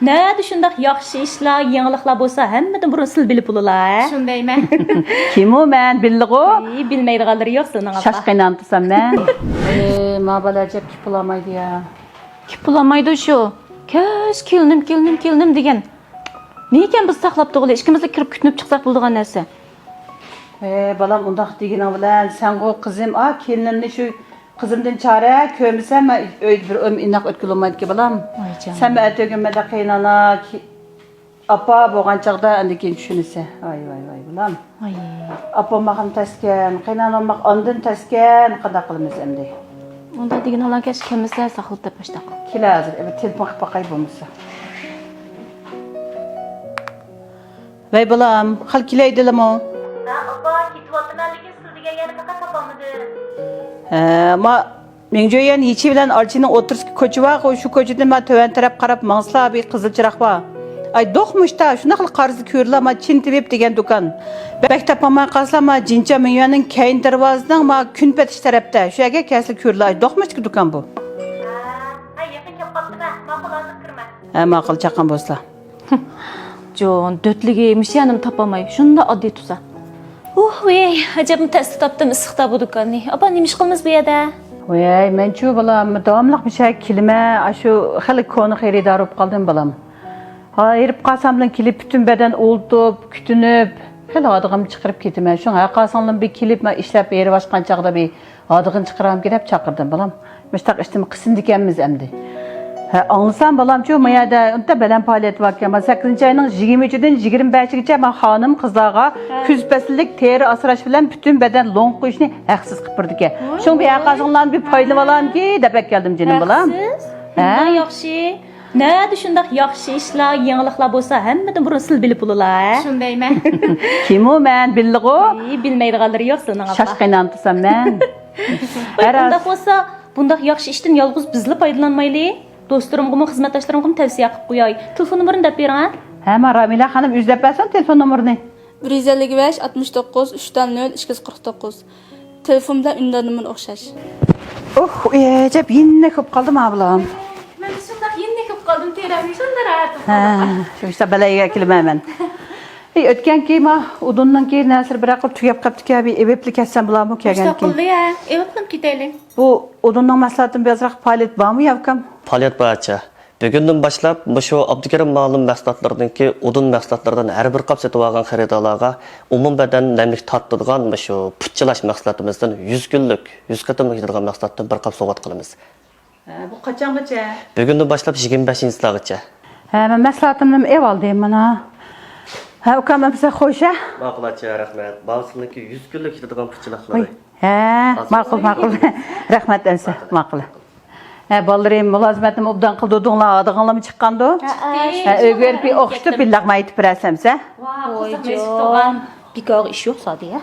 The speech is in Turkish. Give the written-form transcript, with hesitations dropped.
Näde şundaq yaxşı işler, yeniliklar bolsa hemmedən burun sil bilip bulurlar. Şundayman. Kim o men bildiğo? Bilmeydiganları yok senin apa. Şaşkınantısam men. Mabalarca kip bulamaydı ya. Kip bulamaydı şu. Köz kelinim degan. Neyken biz saxlap doğulu, işkimizle kirip kütünüp çıksak bulduğun nesi? Balam undaq degeni bilen sen o kızım kelinimni şu kızımdan çare kömsem öyle bir inak ötkül olmaydı ki balam. Ay canım. Sen ötөгümde kıynana apa boğan çağda andikin düşünüse. Vay balam. Ay. Apa mağın tesken, kıynana maq andın tesken qada qılımız emdi. Onda degen olan keş kemizler saxlıp da baştaq. Kila hazır, evet telefon qıpaqay bulmasa. Vay balam, xal kilaydilim o. Apa, kitvatınlarligin sızıga yani fakat tapamadı. Men joyan yeçi bilen Arçının oturski koçu var, şu koçudan ma töven taraf qarab mansla bir qızıl çıraq var. Ay doqmuş da, şuna xil qarzı körla ma Çin tibib degen dukan. Bək tapamay qasla ma Cinca Minyanın keyin darvazdan ma gün petiş tarafta. Şu yerge kəsli körla, ay doqmuş ki dukan bu. Ay yakın kep qaptı ma, maqıl azıq kırma. Maqıl çaqan bolsa. Jon, dötlüge yanım tapamay, şunda addi tuza. Vey, acabım testi tapdım ısıqta bu dukanı. Apa, nemiş qılmız bu yada? Vay, men şu balam, davamlıq bir şey kilime, şu xili konu xeridar olup qaldım balam. Ayırıp qalsam bilen kilip bütün beden oldup, kütünüp, xili adığım çıqırıp ketime. Şuna qalsam bir kilip ma işlep yeri başqan çağda bir adığın çıqıram gelip çaqırdım balam. Müştaq iştimi qısın dikenimiz emdi. Anlasam balam şu mayada onda belen faaliyet var ki ama 8. ayının 23'den 25'e ma hanım kızlarga küzbəsilik teri asıraş bilen bütün beden long qoyuşunu haqsız qıpırdı ki. Şun bir aqasınlan bir paylı alam ki debek geldim canım balam. Bundan yaxşı. Näde şundaq yaxşı işler, yeniliklar bolsa hemmedən burun sil bilip bulurlar. Şundayman. Kim o men bildiğo? Bilmeydiganları yok senin apa. Şaşkınantısam men. Bundaq bolsa, bundaq yaxşı işten yalğız bizli faydalanmaylı. Dostlarımgımı, xizmətdaşlarımgımı tavsiye qılıb qoyay. Telefon numarını dep bering. Hema Ramila hanım üzlep versen telefon numarını. 155 69 3'ten 0 249. Telefon bilan ündanımın oxşaş. Oh, acaba yine köp kaldım ablam. Men şundaq yeni kep qaldım terami, şunda rahat. Şu işte belayga kelime hemen. Ötken ki ma udundan ki nasır bırakıp tüyap kaptı ki abi evepli kessen bulamı ki İşte qıldı ya. Evaplam ketaylik. Bu udundan maslahatın birazcık faaliyet var mı yavkam? Faaliyet barcha. Bugündən başlap şu Abdukerim ma'lum mahsulotlardanki udun mahsulotlardan har bir qap setib olgan xaridorlarga umum beden nemlik tatdigan şu putchilash mahsulotimizdan 100 kunlik 100 qatimlik yetadigan mahsulotdan bir qap sovg'at qilamiz. Bu kaçangacha? Bugündən başlap 25-yilgacha. Men maslahatımdan ev aldım bana. Ukam ben size hoşa. Ma'qulacha, rahmat. Bağısındaki 100 kunlik yetadigan putchilaqlar. Ma'qul. Rahmat ense, ma'qul. Ballarım mülazimetim obdan qıldıdığınla adığınla çıqqandı? Ögər bir oxşdu bir laqma aytıb birəsəmsə? Oy, Jon. Bir qağ iş yoxsa deyə.